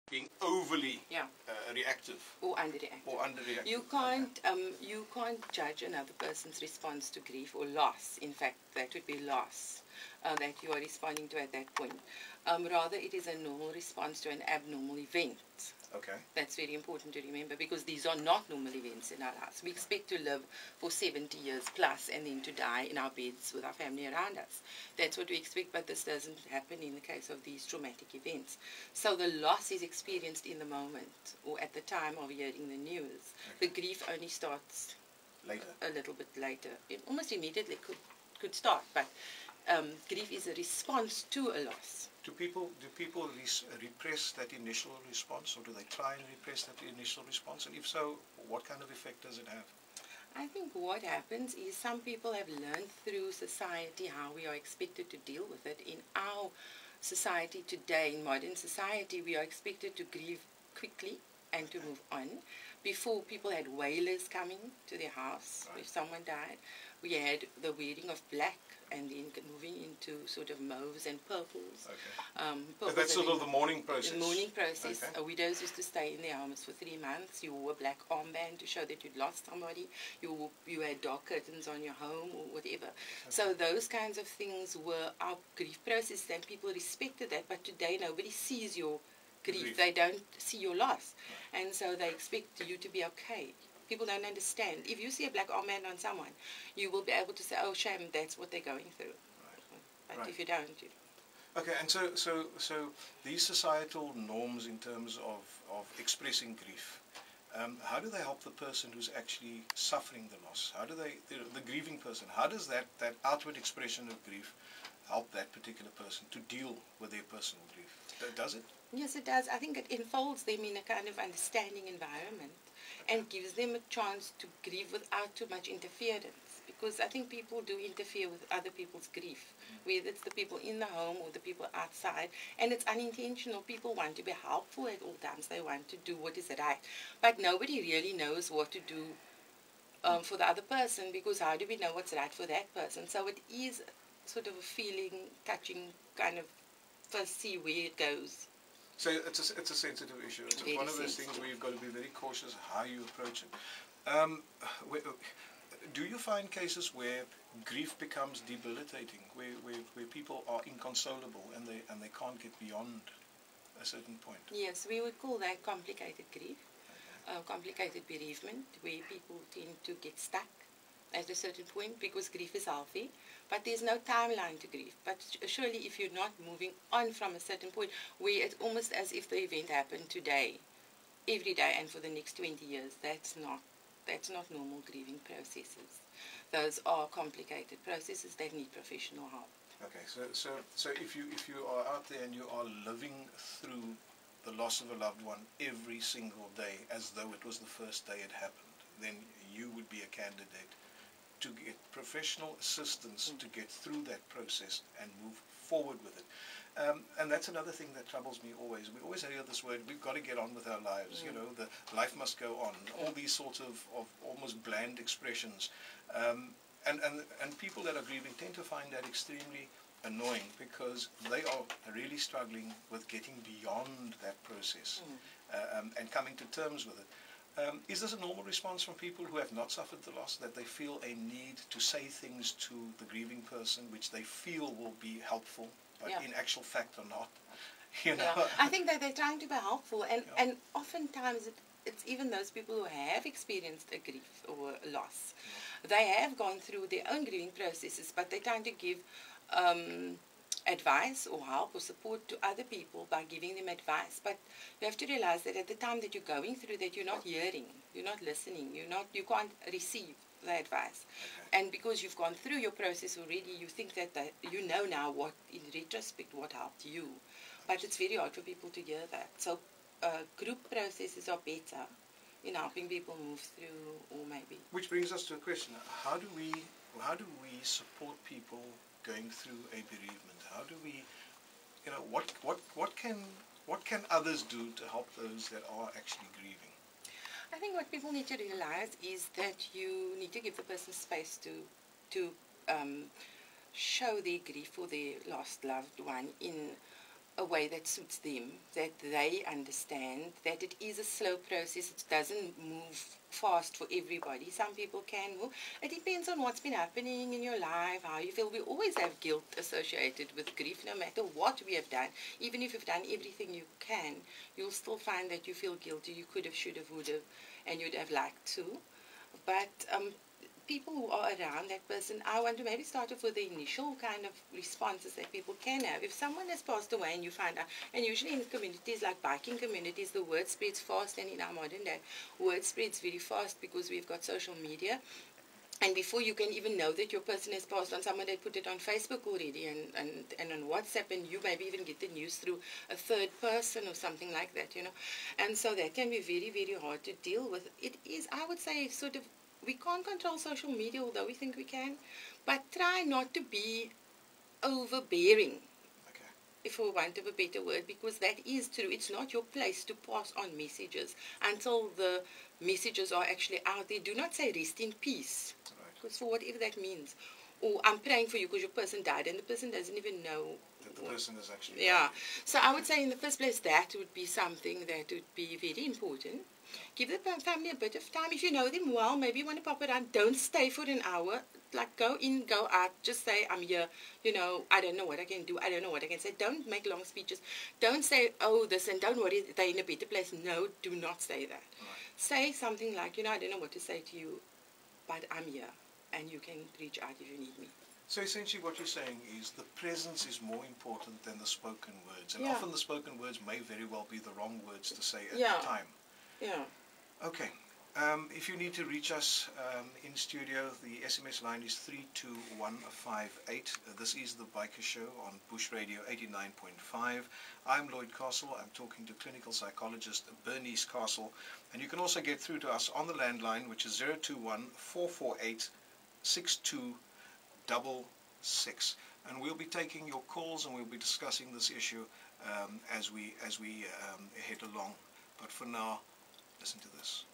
being overly Yeah. reactive Or underreactive. or underreactive. You can't judge another person's response to grief or loss. In fact, that would be loss that you are responding to at that point. Rather, it is a normal response to an abnormal event. Okay. That's very important to remember, because these are not normal events in our lives. We expect to live for 70 years plus and then to die in our beds with our family around us. That's what we expect, but this doesn't happen in the case of these traumatic events. So the loss is experienced in the moment or at the time of hearing the news. Okay. The grief only starts Later. A little bit later. It almost immediately could start, but grief is a response to a loss. Do people repress that initial response, or do they try and repress that initial response? And if so, what kind of effect does it have? I think what happens is some people have learned through society how we are expected to deal with it. In our society today, in modern society, we are expected to grieve quickly and to move on. Before, people had wailers coming to their house if someone died. We had the wearing of black and then moving into sort of mauves and purples. Okay. So that's sort of the mourning process. The mourning process. Okay. Widows used to stay in their homes for 3 months. You wore a black armband to show that you'd lost somebody. You had dark curtains on your home or whatever. Okay. So those kinds of things were our grief process, and people respected that. But today nobody sees your grief. They don't see your loss. Right. And so they expect you to be okay. People don't understand. If you see a black armband on someone, you will be able to say, oh, shame, that's what they're going through. Right. But if you don't, you don't. Okay, and so these societal norms in terms of expressing grief, how do they help the person who's actually suffering the loss? How do they, the grieving person, how does that outward expression of grief help that particular person to deal with their personal grief? Does it? Yes, it does. I think it enfolds them in a kind of understanding environment and gives them a chance to grieve without too much interference. Because I think people do interfere with other people's grief, whether it's the people in the home or the people outside, and it's unintentional. People want to be helpful at all times. They want to do what is right. But nobody really knows what to do for the other person, because how do we know what's right for that person? So it is sort of a feeling, touching, kind of first see where it goes. So it's a sensitive issue. It's one of those things where you've got to be very cautious how you approach it. Do you find cases where grief becomes debilitating, where people are inconsolable and they can't get beyond a certain point? Yes, we would call that complicated grief, complicated bereavement, where people tend to get stuck at a certain point, because grief is healthy, but there's no timeline to grief. But surely if you're not moving on from a certain point, where it's almost as if the event happened today, every day, and for the next 20 years, that's not normal grieving processes. Those are complicated processes that need professional help. Okay, so if you are out there and you are living through the loss of a loved one every single day as though it was the first day it happened, then you would be a candidate to get professional assistance to get through that process and move forward with it. And that's another thing that troubles me always. We always hear this word, we've got to get on with our lives, you know, the life must go on, all these sorts of almost bland expressions. And people that are grieving tend to find that extremely annoying, because they are really struggling with getting beyond that process and coming to terms with it. Is this a normal response from people who have not suffered the loss, that they feel a need to say things to the grieving person which they feel will be helpful, but in actual fact are not? You know? Yeah. I think that they're trying to be helpful, and oftentimes it's even those people who have experienced a grief or a loss. They have gone through their own grieving processes, but they're trying to give advice or help or support to other people by giving them advice. But you have to realize that at the time that you're going through that, you're not hearing, you're not listening, you can't receive the advice. Okay. And because you've gone through your process already, you think that you know now what, in retrospect, what helped you. But it's very hard for people to hear that. So group processes are better in helping people move through, or maybe. Which brings us to a question: how do we support people going through a bereavement? How do we, you know, what can others do to help those that are actually grieving? I think what people need to realize is that you need to give the person space to show their grief for their lost loved one in a way that suits them, that they understand, that it is a slow process, it doesn't move fast for everybody. Some people can move. It depends on what's been happening in your life, how you feel. We always have guilt associated with grief, no matter what we have done. Even if you've done everything you can, you'll still find that you feel guilty. You could have, should have, would have, and you'd have liked to. But people who are around that person, I want to maybe start off with the initial kind of responses that people can have. If someone has passed away and you find out, and usually in communities like biking communities, the word spreads fast, and in our modern day, word spreads very fast because we've got social media. And before you can even know that your person has passed on, someone had put it on Facebook already and on WhatsApp, and you maybe even get the news through a third person or something like that, you know. And so that can be very, very hard to deal with. It is, I would say, sort of, we can't control social media, although we think we can, but try not to be overbearing, for want of a better word, because that is true. It's not your place to pass on messages until the messages are actually out there. Do not say rest in peace, because for whatever that means. Or I'm praying for you because your person died, and the person doesn't even know that the person is actually died. So I would say in the first place that would be something that would be very important. Give the family a bit of time. If you know them well, maybe you want to pop around. Don't stay for an hour. Like, go in, go out. Just say, I'm here. You know, I don't know what I can do. I don't know what I can say. Don't make long speeches. Don't say, oh, this, and don't worry, they're in a better place. No, do not say that. Say something like, you know, I don't know what to say to you, but I'm here, and you can reach out if you need me. So essentially what you're saying is the presence is more important than the spoken words. And often the spoken words may very well be the wrong words to say at the time. Yeah. Okay. If you need to reach us in studio, the SMS line is 32158. This is the Biker Show on Bush Radio 89.5. I'm Lloyd Castle. I'm talking to clinical psychologist Bernice Castle. And you can also get through to us on the landline, which is 021-448-6266. And we'll be taking your calls, and we'll be discussing this issue as we head along. But for now, listen to this.